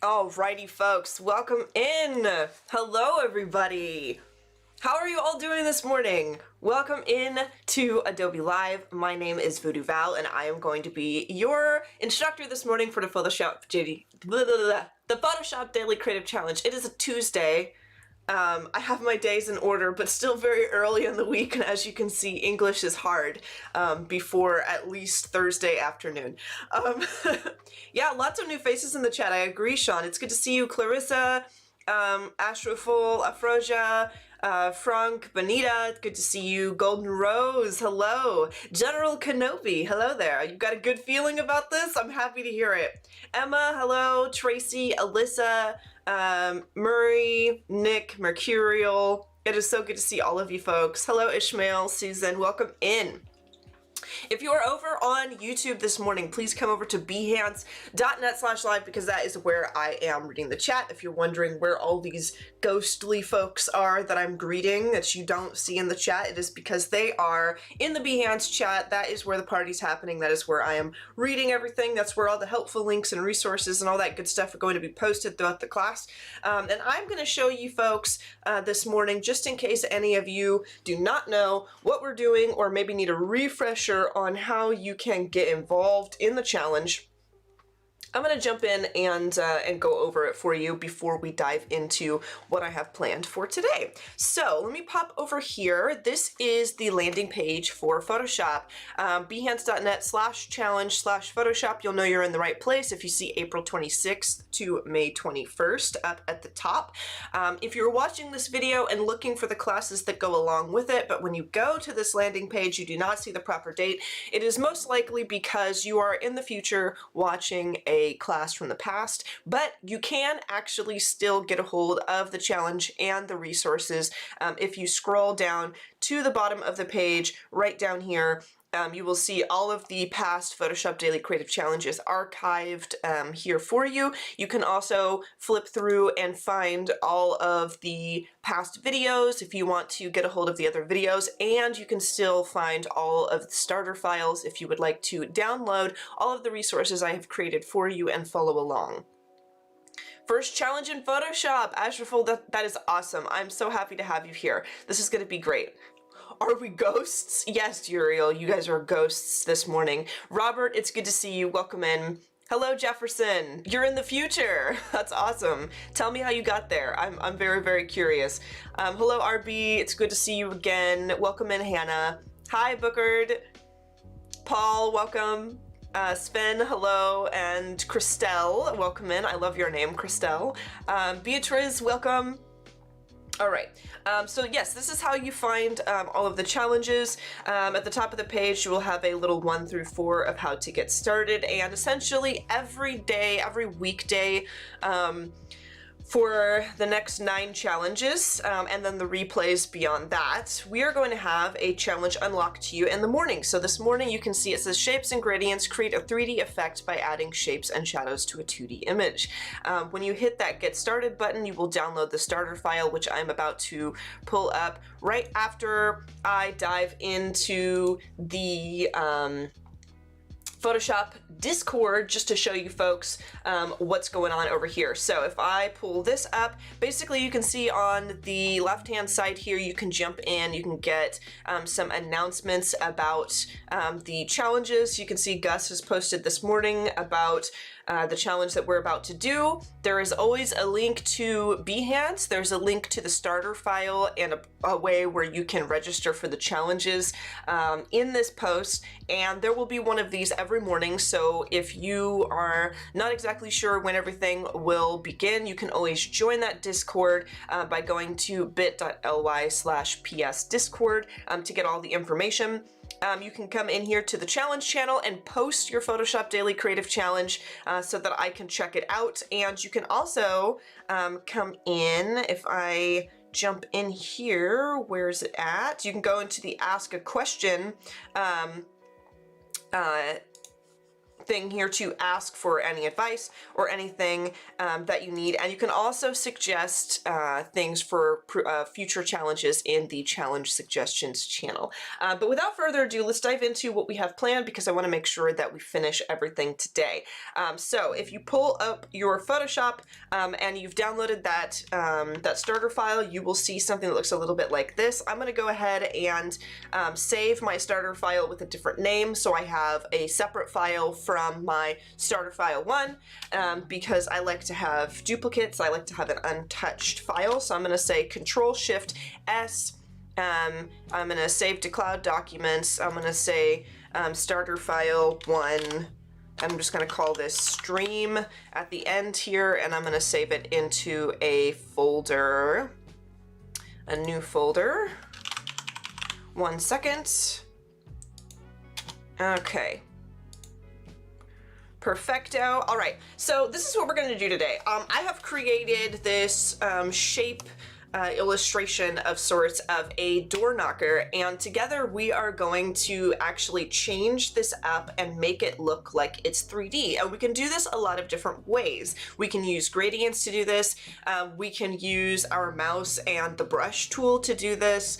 Alrighty, folks, welcome in. Hello, everybody. How are you all doing this morning? Welcome in to Adobe Live. My name is Voodoo Val, and I am going to be your instructor this morning for the Photoshop Daily Creative Challenge. It is a Tuesday. I have my days in order, but still very early in the week, and as you can see, English is hard before at least Thursday afternoon. Yeah, lots of new faces in the chat. I agree, Sean. It's good to see you, Clarissa, Ashraful, Afroja, Frank, Bonita, good to see you. Golden Rose, hello. General Kenobi, hello there. You got a good feeling about this? I'm happy to hear it. Emma, hello. Tracy, Alyssa, Murray, Nick, Mercurial. It is so good to see all of you folks. Hello, Ishmael, Susan, welcome in. If you are over on YouTube this morning, please come over to behance.net/live because that is where I am reading the chat. If you're wondering where all these ghostly folks are that I'm greeting that you don't see in the chat, it is because they are in the Behance chat. That is where the party's happening. That is where I am reading everything. That's where all the helpful links and resources and all that good stuff are going to be posted throughout the class. And I'm going to show you folks this morning, just in case any of you do not know what we're doing or maybe need a refresher on how you can get involved in the challenge. I'm going to jump in and go over it for you before we dive into what I have planned for today. So let me pop over here. This is the landing page for Photoshop. Behance.net/challenge/Photoshop. You'll know you're in the right place if you see April 26th to May 21st up at the top. If you're watching this video and looking for the classes that go along with it, but when you go to this landing page, you do not see the proper date, it is most likely because you are in the future watching a class from the past, but you can actually still get a hold of the challenge and the resources. If you scroll down to the bottom of the page, right down here, you will see all of the past Photoshop Daily Creative Challenges archived here for you. You can also flip through and find all of the past videos if you want to get a hold of the other videos, and you can still find all of the starter files if you would like to download all of the resources I have created for you and follow along. First challenge in Photoshop, Ashraful, that is awesome. I'm so happy to have you here. This is going to be great. Are we ghosts? Yes, Uriel, you guys are ghosts this morning. Robert, it's good to see you. Welcome in. Hello, Jefferson. You're in the future. That's awesome. Tell me how you got there. I'm very, very curious. Hello, RB. It's good to see you again. Welcome in, Hannah. Hi, Bookard. Paul, welcome. Sven, hello, and Christelle, welcome in. I love your name, Christelle. Beatrice, welcome. All right, so yes, this is how you find all of the challenges. At the top of the page, you will have a little 1 through 4 of how to get started, and essentially every day, every weekday, for the next 9 challenges, and then the replays beyond that, we are going to have a challenge unlocked to you in the morning. So this morning you can see it says shapes and gradients, create a 3D effect by adding shapes and shadows to a 2D image. When you hit that get started button, you will download the starter file, which I'm about to pull up right after I dive into the Photoshop Discord, just to show you folks what's going on over here. So if I pull this up, basically you can see on the left-hand side here, you can jump in, you can get some announcements about the challenges. You can see Gus has posted this morning about the challenge that we're about to do. There is always a link to Behance. There's a link to the starter file and a way where you can register for the challenges in this post, and there will be one of these every morning. So if you are not exactly sure when everything will begin, you can always join that Discord by going to bit.ly/PS Discord to get all the information. You can come in here to the challenge channel and post your Photoshop Daily Creative Challenge so that I can check it out. And you can also come in, if I jump in here, where is it at? You can go into the Ask a Question thing here to ask for any advice or anything that you need. And you can also suggest things for future challenges in the challenge suggestions channel. But without further ado, let's dive into what we have planned, because I want to make sure that we finish everything today. So if you pull up your Photoshop and you've downloaded that, that starter file, you will see something that looks a little bit like this. I'm going to go ahead and save my starter file with a different name, so I have a separate file from my starter file 1, because I like to have duplicates. I like to have an untouched file, so I'm going to say Control-Shift-S. I'm going to save to Cloud Documents. I'm going to say starter file 1. I'm just going to call this stream at the end here, and I'm going to save it into a folder, a new folder. 1 second. Okay. Perfecto. All right, so this is what we're going to do today. I have created this shape illustration of sorts of a door knocker, and together we are going to actually change this up and make it look like it's 3D. And we can do this a lot of different ways. We can use gradients to do this. We can use our mouse and the brush tool to do this.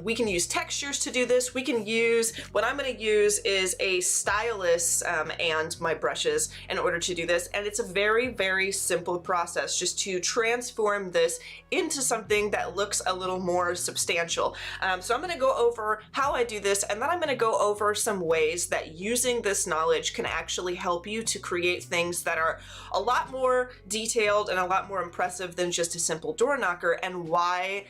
We can use textures to do this. We can use, what I'm going to use is a stylus and my brushes in order to do this. And it's a very, very simple process just to transform this into something that looks a little more substantial. So I'm going to go over how I do this, and then I'm going to go over some ways that using this knowledge can actually help you to create things that are a lot more detailed and a lot more impressive than just a simple door knocker, and why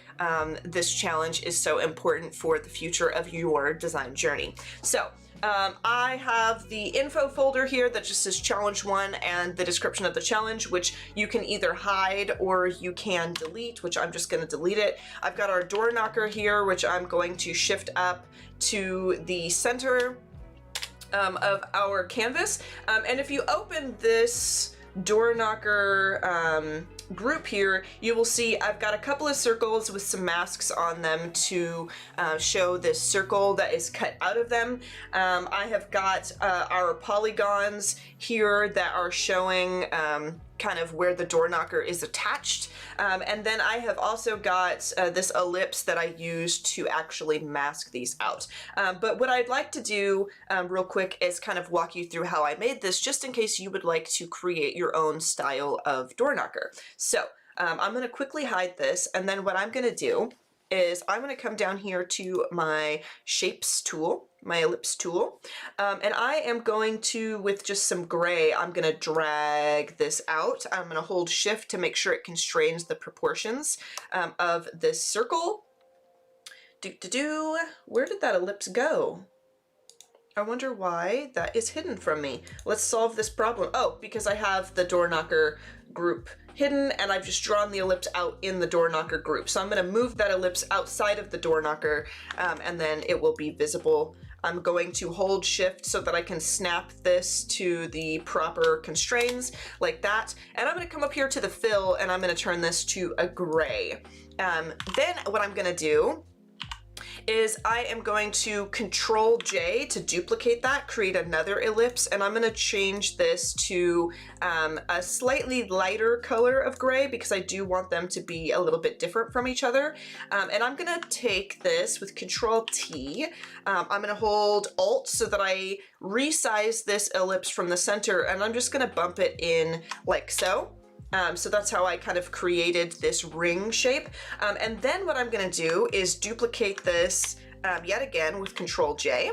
this challenge is so important for the future of your design journey. So I have the info folder here that just says challenge 1 and the description of the challenge, which you can either hide or you can delete, which I'm just going to delete it. I've got our door knocker here, which I'm going to shift up to the center of our canvas. And if you open this door knocker group here, you will see I've got a couple of circles with some masks on them to show this circle that is cut out of them. I have got our polygons here that are showing kind of where the door knocker is attached. And then I have also got this ellipse that I use to actually mask these out. But what I'd like to do real quick is kind of walk you through how I made this, just in case you would like to create your own style of door knocker. So I'm going to quickly hide this, and then what I'm going to do is I'm going to come down here to my shapes tool, my ellipse tool, and I am going to, with just some gray, I'm going to drag this out. I'm going to hold shift to make sure it constrains the proportions of this circle. Where did that ellipse go? I wonder why that is hidden from me. Let's solve this problem. Oh, because I have the door knocker group hidden, and I've just drawn the ellipse out in the door knocker group. So I'm going to move that ellipse outside of the door knocker, and then it will be visible. I'm going to hold shift so that I can snap this to the proper constraints like that. And I'm going to come up here to the fill, and I'm going to turn this to a gray. Then what I'm going to do is I am going to Control J to duplicate that, create another ellipse, and I'm going to change this to a slightly lighter color of gray, because I do want them to be a little bit different from each other. And I'm going to take this with Control T. I'm going to hold Alt so that I resize this ellipse from the center, and I'm just going to bump it in like so. So that's how I kind of created this ring shape. And then what I'm going to do is duplicate this yet again with Control J.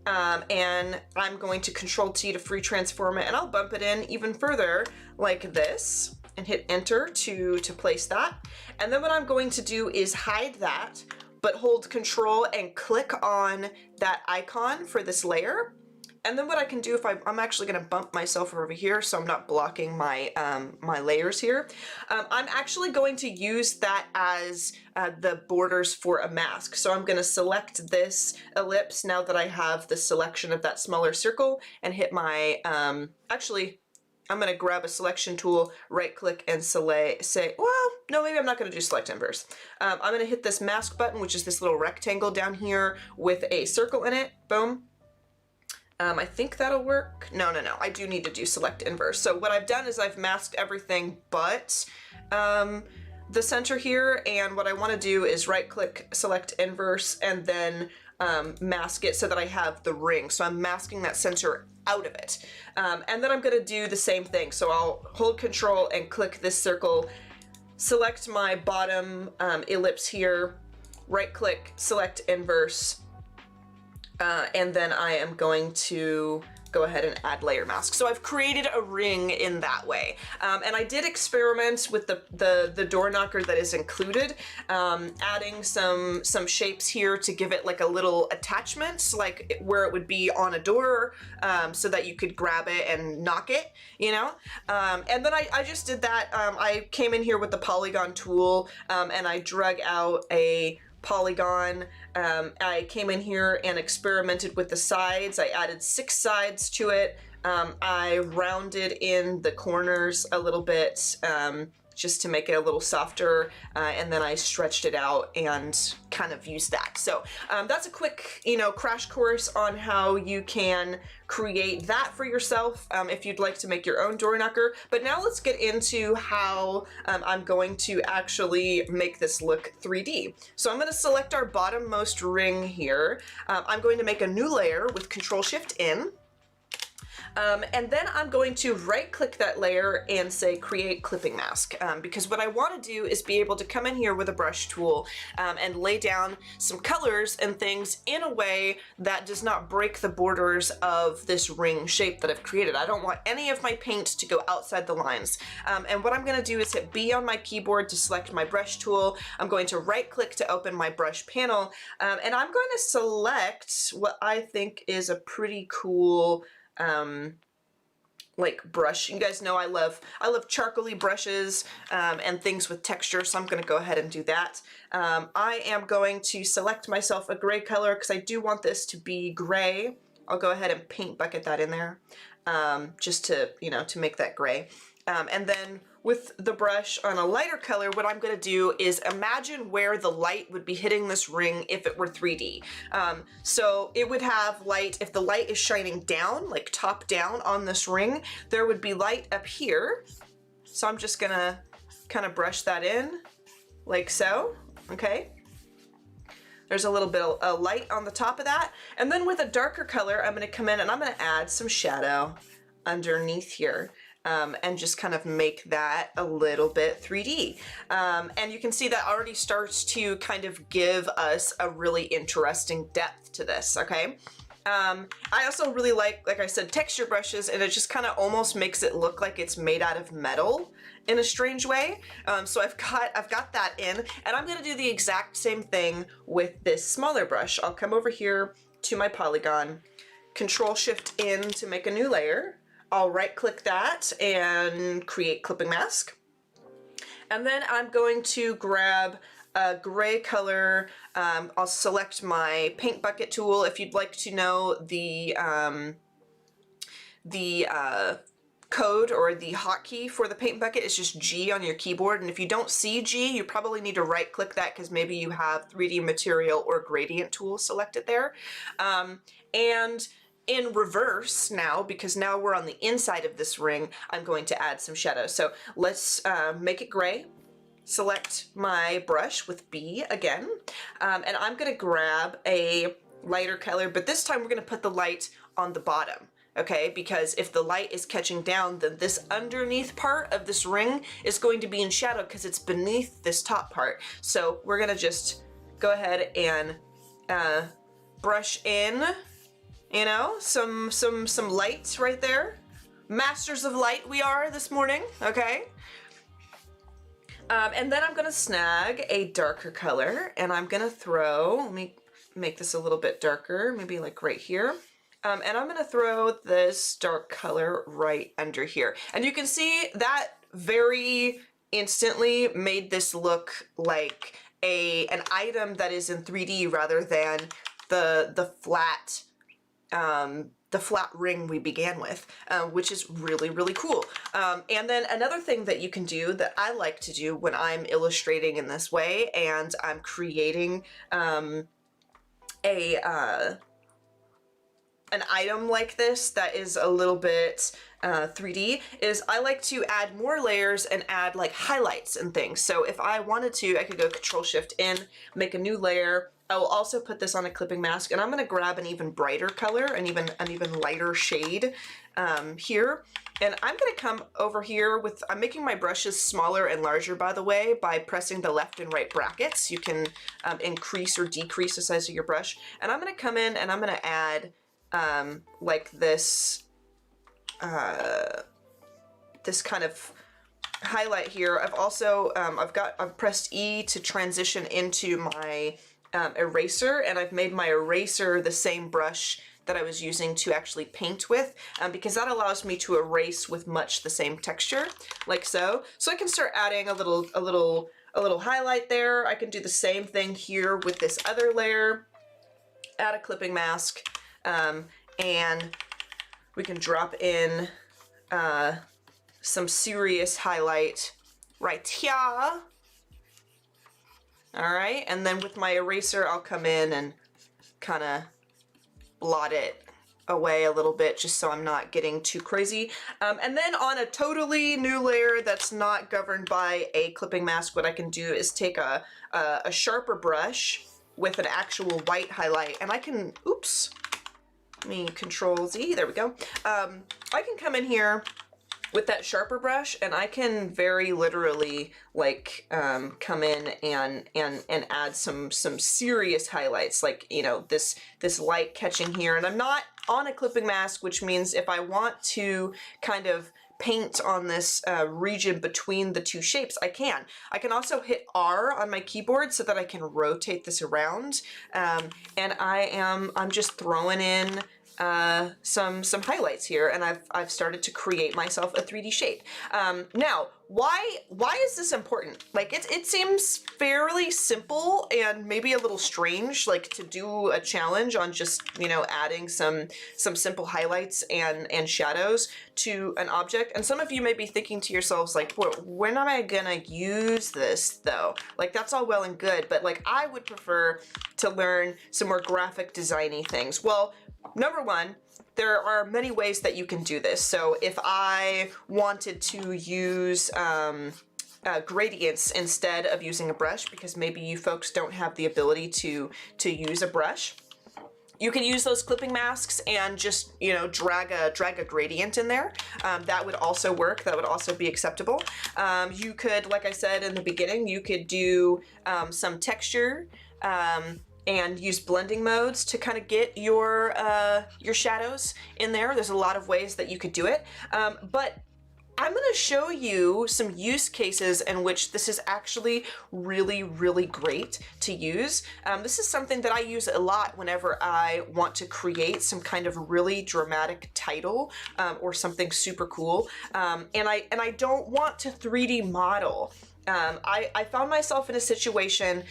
And I'm going to Control T to free transform it, and I'll bump it in even further like this and hit Enter to place that. And then what I'm going to do is hide that, but hold Control and click on that icon for this layer. And then what I can do, if I'm actually going to bump myself over here so I'm not blocking my my layers here. I'm actually going to use that as the borders for a mask. So I'm going to select this ellipse now that I have the selection of that smaller circle, and hit my, actually, I'm going to grab a selection tool, right click, and say, well, no, maybe I'm not going to do select inverse. I'm going to hit this mask button, which is this little rectangle down here with a circle in it. Boom. I think that'll work. No, I do need to do select inverse. So what I've done is I've masked everything but the center here, and what I want to do is right click, select inverse, and then mask it so that I have the ring. So I'm masking that center out of it. And then I'm going to do the same thing. So I'll hold control and click this circle, select my bottom ellipse here, right click, select inverse, and then I am going to go ahead and add layer mask. So I've created a ring in that way. And I did experiment with the door knocker that is included, adding some shapes here to give it like a little attachment, like where it would be on a door, so that you could grab it and knock it, you know? And then I just did that. I came in here with the polygon tool, and I drug out a polygon. I came in here and experimented with the sides. I added 6 sides to it. I rounded in the corners a little bit, just to make it a little softer, and then I stretched it out and kind of used that. So that's a quick, crash course on how you can create that for yourself if you'd like to make your own door knocker. But now let's get into how I'm going to actually make this look 3D. So I'm going to select our bottommost ring here. I'm going to make a new layer with Control-Shift-N. And then I'm going to right click that layer and say create clipping mask, because what I want to do is be able to come in here with a brush tool and lay down some colors and things in a way that does not break the borders of this ring shape that I've created. I don't want any of my paint to go outside the lines. And what I'm going to do is hit B on my keyboard to select my brush tool. I'm going to right click to open my brush panel, and I'm going to select what I think is a pretty cool like brush. You guys know I love charcoaly brushes and things with texture, so I'm going to go ahead and do that. I am going to select myself a gray color because I do want this to be gray. I'll go ahead and paint bucket that in there, just to, to make that gray. And then with the brush on a lighter color, what I'm going to do is imagine where the light would be hitting this ring if it were 3D. So it would have light, if the light is shining down, like top down on this ring, there would be light up here. So I'm just going to kind of brush that in like so, okay? There's a little bit of light on the top of that. And then with a darker color, I'm going to come in and I'm going to add some shadow underneath here. And just kind of make that a little bit 3D. And you can see that already starts to kind of give us a really interesting depth to this, okay? I also really like I said, texture brushes, and it just kind of almost makes it look like it's made out of metal in a strange way. So I've got that in, and I'm gonna do the exact same thing with this smaller brush. I'll come over here to my polygon, Control-Shift-N to make a new layer. I'll right click that and create clipping mask. And then I'm going to grab a gray color. I'll select my paint bucket tool. If you'd like to know the code or the hotkey for the paint bucket, it's just G on your keyboard. And if you don't see G, you probably need to right click that because maybe you have 3D material or gradient tool selected there. And in reverse now, because now we're on the inside of this ring, I'm going to add some shadow. So let's make it gray. Select my brush with B again, and I'm going to grab a lighter color, but this time we're going to put the light on the bottom, okay? Because if the light is catching down, then this underneath part of this ring is going to be in shadow because it's beneath this top part. So we're going to just go ahead and brush in, some light right there. Masters of light we are this morning, okay? And then I'm gonna snag a darker color and I'm gonna throw, let me make this a little bit darker, maybe like right here. And I'm gonna throw this dark color right under here. And you can see that very instantly made this look like an item that is in 3D rather than the flat ring we began with, which is really, really cool. And then another thing that you can do that I like to do when I'm illustrating in this way and I'm creating an item like this that is a little bit 3D is I like to add more layers and add like highlights and things. So if I wanted to, I could go Control-Shift-N, make a new layer. I will also put this on a clipping mask, and I'm going to grab an even brighter color, an even lighter shade here. And I'm going to come over here with, I'm making my brushes smaller and larger, by the way, by pressing the left and right brackets. You can increase or decrease the size of your brush. And I'm going to come in and I'm going to add like this, this kind of highlight here. I've also, I've pressed E to transition into my eraser, and I've made my eraser the same brush that I was using to actually paint with, because that allows me to erase with much the same texture, like so. So I can start adding a little highlight there. I can do the same thing here with this other layer, add a clipping mask, and we can drop in some serious highlight right here. All right, and then with my eraser, I'll come in and kind of blot it away a little bit just so I'm not getting too crazy. And then on a totally new layer that's not governed by a clipping mask, what I can do is take a sharper brush with an actual white highlight, and I can, oops, let me Control Z, there we go. I can come in here with that sharper brush, and I can very literally like come in and add some serious highlights, like, you know, this light catching here. And I'm not on a clipping mask, which means if I want to kind of paint on this region between the two shapes, I can. I can also hit R on my keyboard so that I can rotate this around. And I'm just throwing in some highlights here, and I've started to create myself a 3D shape. Now, why is this important? Like, it seems fairly simple and maybe a little strange, like to do a challenge on just, you know, adding some simple highlights and shadows to an object. And some of you may be thinking to yourselves, like, well, when am I gonna use this though? Like, that's all well and good, but like, I would prefer to learn some more graphic designy things. Well, number one, there are many ways that you can do this. So if I wanted to use gradients instead of using a brush, because maybe you folks don't have the ability to use a brush, you can use those clipping masks and just, you know, drag a gradient in there. That would also work. That would also be acceptable. You could, like I said in the beginning, you could do some texture, and use blending modes to kind of get your shadows in there. There's a lot of ways that you could do it, but I'm going to show you some use cases in which this is actually really, really great to use. This is something that I use a lot whenever I want to create some kind of really dramatic title or something super cool, and I don't want to 3D model. I found myself in a situation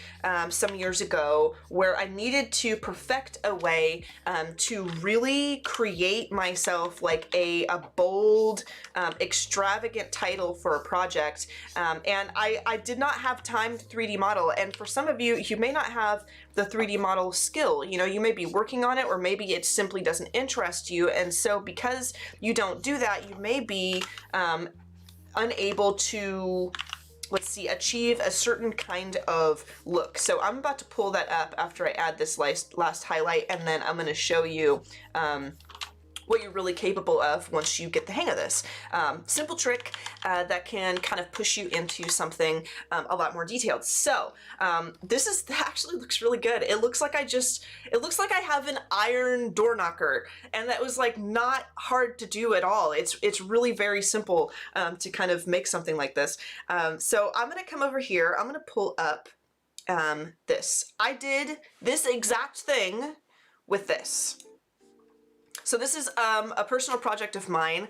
some years ago where I needed to perfect a way to really create myself like a bold, extravagant title for a project, and I did not have time to 3D model. And for some of you, you may not have the 3D model skill. You know, you may be working on it, or maybe it simply doesn't interest you, and so because you don't do that, you may be unable to, let's see, achieve a certain kind of look. So I'm about to pull that up after I add this last highlight, and then I'm going to show you what you're really capable of once you get the hang of this. Simple trick that can kind of push you into something a lot more detailed. So this actually looks really good. It looks like I have an iron door knocker, and that was like not hard to do at all. It's really very simple to kind of make something like this. So I'm gonna come over here. I'm gonna pull up this. I did this exact thing with this. So this is a personal project of mine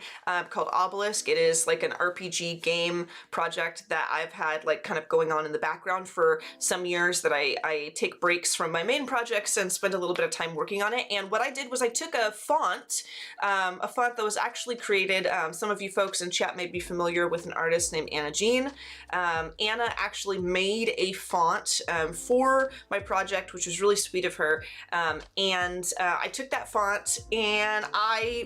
called Obelisk. It is like an RPG game project that I've had like kind of going on in the background for some years, that I take breaks from my main projects and spend a little bit of time working on it. And what I did was I took a font that was actually created, some of you folks in chat may be familiar with an artist named Anna Jean. Anna actually made a font for my project, which was really sweet of her. And I took that font and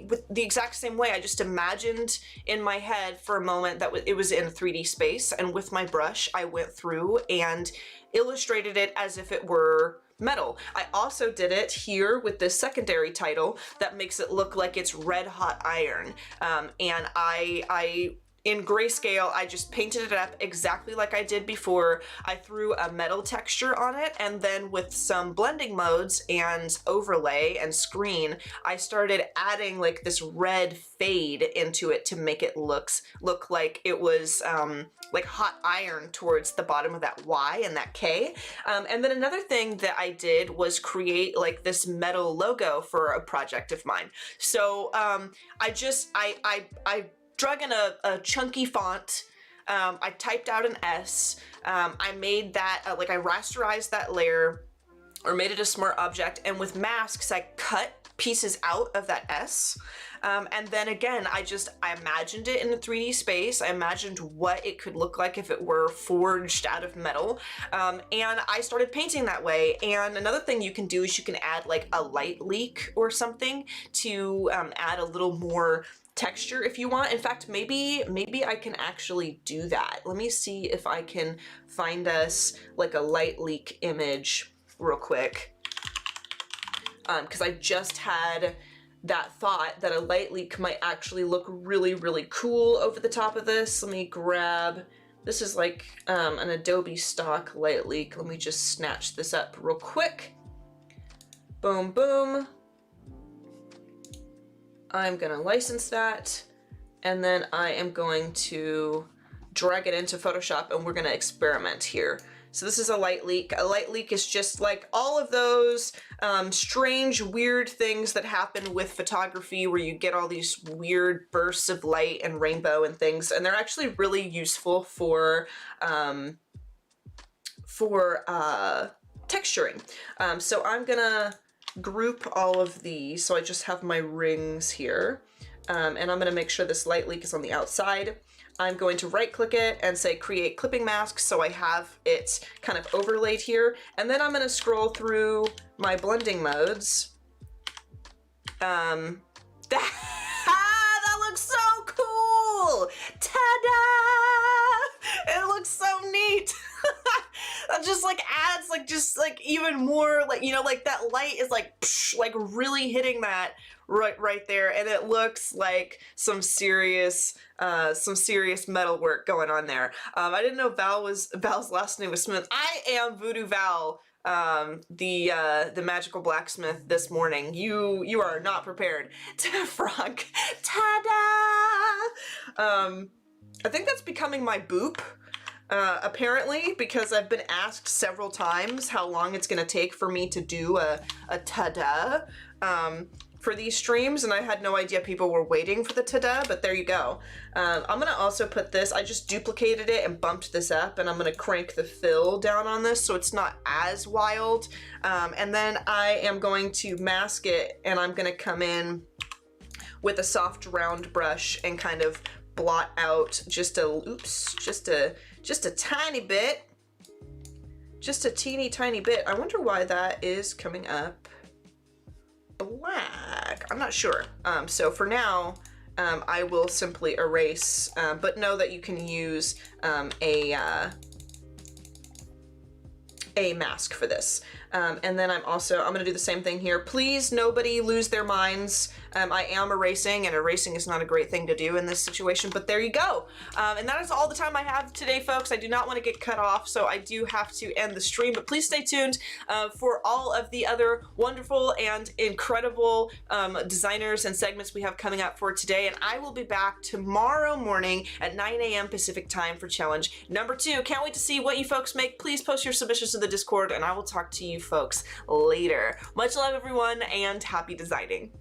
with the exact same way, I just imagined in my head for a moment that it was in a 3D space, and with my brush I went through and illustrated it as if it were metal. I also did it here with this secondary title that makes it look like it's red hot iron, and I in grayscale, I just painted it up exactly like I did before. I threw a metal texture on it, and then with some blending modes and overlay and screen, I started adding like this red fade into it to make it look like it was like hot iron towards the bottom of that Y and that K. And then another thing that I did was create like this metal logo for a project of mine. So I drug in a chunky font. I typed out an S. I made that, like I rasterized that layer or made it a smart object. And with masks, I cut pieces out of that S. And then again, I imagined it in a 3D space. I imagined what it could look like if it were forged out of metal. And I started painting that way. And another thing you can do is you can add like a light leak or something to add a little more texture if you want. In fact, maybe I can actually do that. Let me see if I can find us like a light leak image real quick. Because I just had that thought that a light leak might actually look really, really cool over the top of this. Let me grab, this is like an Adobe stock light leak. Let me just snatch this up real quick. Boom, boom. I'm gonna license that, and then I am going to drag it into Photoshop, and we're gonna experiment here. So this is a light leak. A light leak is just like all of those strange, weird things that happen with photography where you get all these weird bursts of light and rainbow and things, and they're actually really useful for texturing. So I'm gonna group all of these. So I just have my rings here, and I'm gonna make sure this light leak is on the outside. I'm going to right click it and say create clipping mask, so I have it kind of overlaid here, and then I'm gonna scroll through my blending modes. That looks so cool! Ta-da! It looks so neat! That just like adds like just like even more like, you know, like that light is like psh, like really hitting that right there, and it looks like some serious metal work going on there. I didn't know Val's last name was Smith. I am Voodoo Val, the magical blacksmith this morning. You are not prepared to frog. Ta-da! I think that's becoming my boop. Apparently, because I've been asked several times how long it's gonna take for me to do a ta-da for these streams, and I had no idea people were waiting for the ta-da, but there you go. I'm gonna also put this, I just duplicated it and bumped this up, and I'm gonna crank the fill down on this so it's not as wild. And then I am going to mask it, and I'm gonna come in with a soft round brush and kind of blot out just a tiny bit, just a teeny tiny bit. I wonder why that is coming up black. I'm not sure. So for now, I will simply erase, but know that you can use a mask for this. And then I'm gonna do the same thing here. Please, nobody lose their minds. I am erasing, and erasing is not a great thing to do in this situation, but there you go. And that is all the time I have today, folks. I do not want to get cut off, so I do have to end the stream, but please stay tuned for all of the other wonderful and incredible designers and segments we have coming up for today, and I will be back tomorrow morning at 9 a.m. Pacific time for challenge number 2. Can't wait to see what you folks make. Please post your submissions to the Discord, and I will talk to you folks later. Much love, everyone, and happy designing.